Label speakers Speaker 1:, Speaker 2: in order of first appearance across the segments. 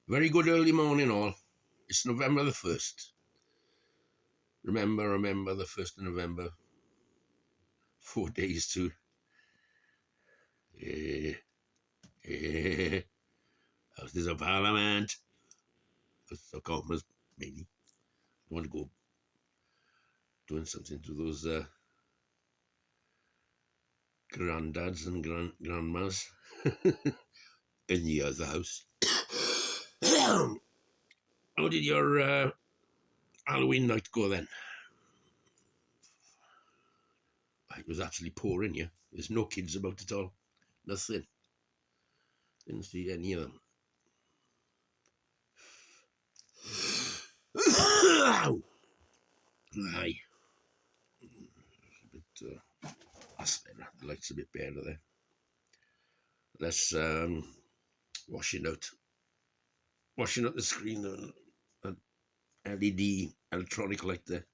Speaker 1: Very good early morning, all. It's November the 1st. Remember the 1st of November. 4 days to. House is a parliament. House of Commons, maybe. I want to go doing something to those granddads and grandmas in the other house. How did your Halloween night go then? It was actually pouring here. There's no kids about at all. Nothing. Didn't see any of them. Aye. That's better. The light's a bit better there. Let's washing out the screen. An LED electronic light there.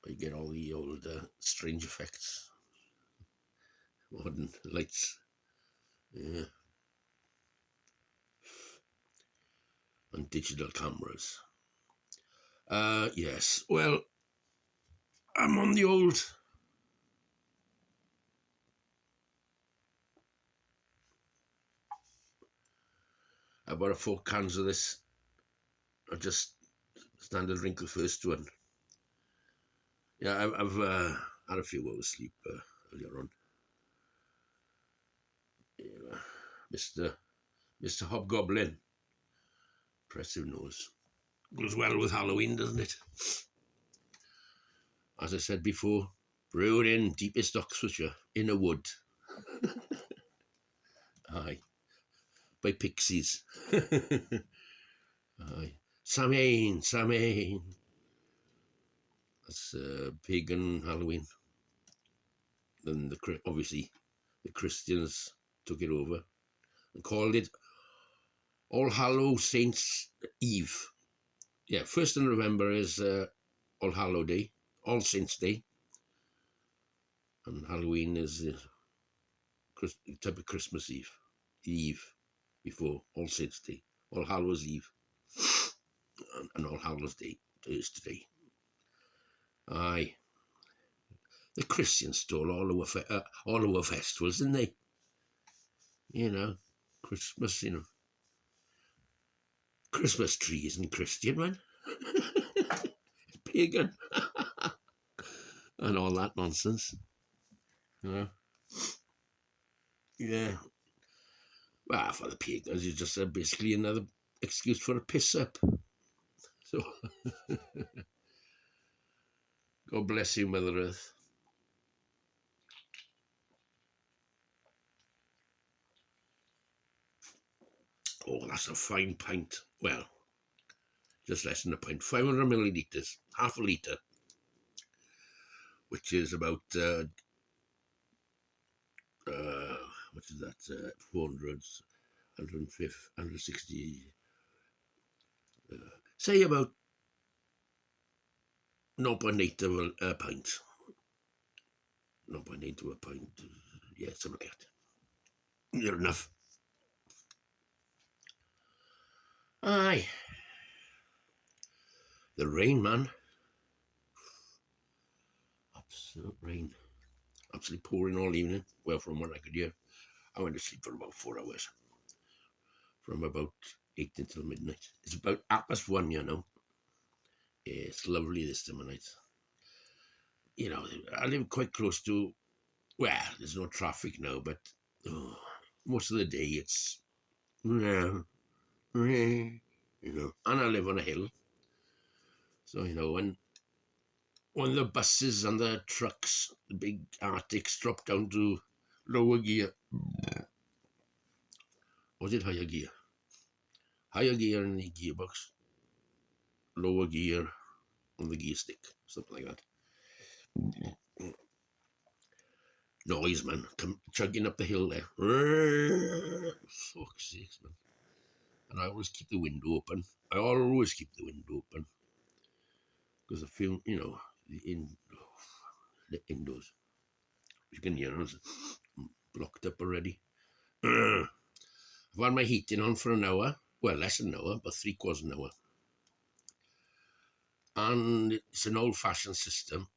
Speaker 1: So you get all the old strange effects. Modern lights. Yeah. And digital cameras. Yes. Well, I'm on the old. I bought 4 cans of this. I just standard wrinkle first one. Yeah, I've had a few hours sleep earlier on. Yeah, Mr. Hobgoblin. Impressive nose. Goes well with Halloween, doesn't it? As I said before, brewed in deepest Oxfordshire, in a wood. Aye. By pixies. Aye. Samhain. That's pagan Halloween. Then obviously the Christians took it over and called it All Hallows Saints Eve. Yeah, 1st of November is All Hallow Day, All Saints Day, and Halloween is the type of Christmas Eve, the eve before All Saints Day, All Hallows Eve, and All Hallows Day is today. Aye, the Christians stole all our festivals, didn't they? You know, Christmas, Christmas tree isn't Christian, man. It's pagan. And all that nonsense. Yeah. Well, for the pagans, it's just basically another excuse for a piss up. So, God bless you, Mother Earth. Oh, that's a fine pint. Well, just less than a pint. 500 millilitres, half a litre, which is about, what is that, 400, 150, 160, say about 0.8 of a pint. 0.8 of a pint, yeah, something like that. Near enough. Aye. The rain, man. Absolute rain. Absolutely pouring all evening. Well, from what I could hear. I went to sleep for about 4 hours. From about 8 until midnight. It's about 1:30, you know. Yeah, it's lovely this time of night. You know, I live quite close to, well, there's no traffic now, but most of the day it's, and I live on a hill. So, when the buses and the trucks, the big Arctics drop down to lower gear, was it higher gear? Higher gear in the gearbox, lower gear on the gear stick, something like that. Noise, man, come chugging up the hill there. Fuck's sakes, man. And I always keep the window open. Because I feel, the indoors. You can hear us blocked up already. I've had my heating on for an hour. Well, less than an hour, but 3/4 an hour. And it's an old-fashioned system.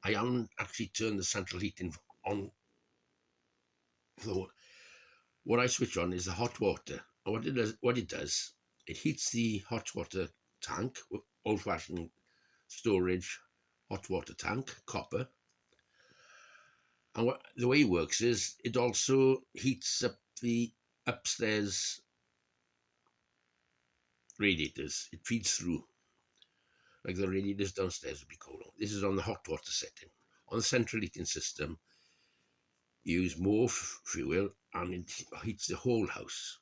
Speaker 1: I haven't actually turned the central heating on. So what I switch on is the hot water. And what it does, it heats the hot water tank, old-fashioned storage hot water tank, copper. And the way it works is it also heats up the upstairs radiators. It feeds through. Like the radiators downstairs would be cold. This is on the hot water setting. On the central heating system, you use more fuel and it heats the whole house.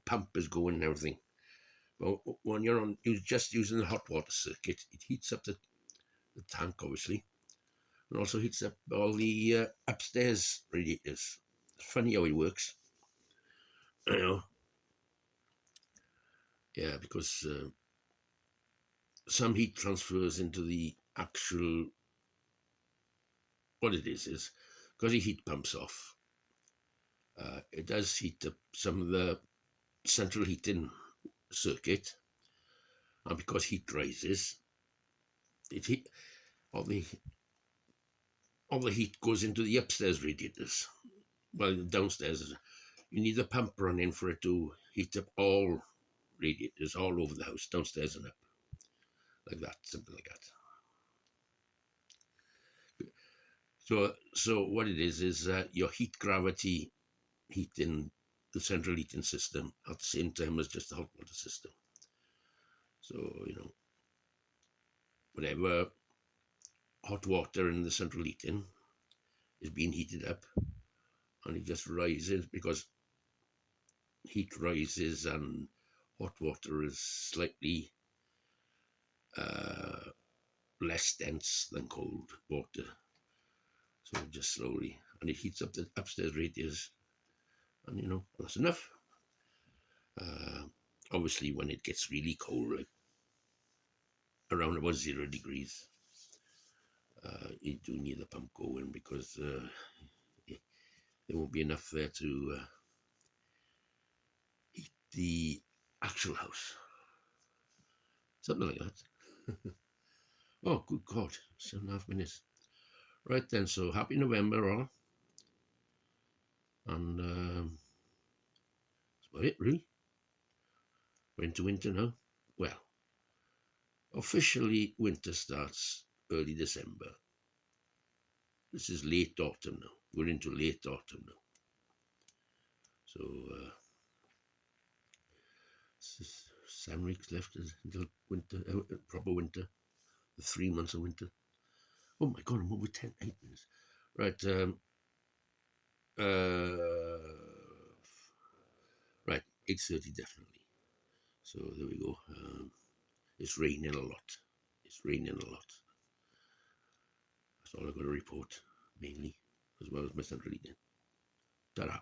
Speaker 1: Pump is going and everything. But when you're just using the hot water circuit, it heats up the tank, obviously, and also heats up all the upstairs radiators. It's funny how it works. Yeah, because some heat transfers into the actual. What it is because the heat pumps off. It does heat up some of the central heating circuit, and because heat rises, all the heat goes into the upstairs radiators. Well, downstairs, you need the pump running for it to heat up all radiators all over the house, downstairs and up, like that, something like that. So what it is your heat gravity heating the central heating system at the same time as just the hot water system. So whatever hot water in the central heating is being heated up, and it just rises because heat rises and hot water is slightly less dense than cold water. So just slowly, and it heats up the upstairs radiators, and that's enough. Obviously, when it gets really cold, like around about 0 degrees, you do need the pump going because there won't be enough there to heat the actual house. Something like that. Oh, good God, 7.5 minutes. Right then, so happy November all. And that's about it, really. We're into winter now. Well, officially winter starts early December. This is late autumn now. We're into late autumn now. So 7 weeks left until winter, proper winter. The 3 months of winter. Oh my God, I'm over 8 minutes. Right. Right, 8:30 definitely. So there we go. It's raining a lot. It's raining a lot. That's all I've got to report, mainly, as well as my central heating. Ta-da.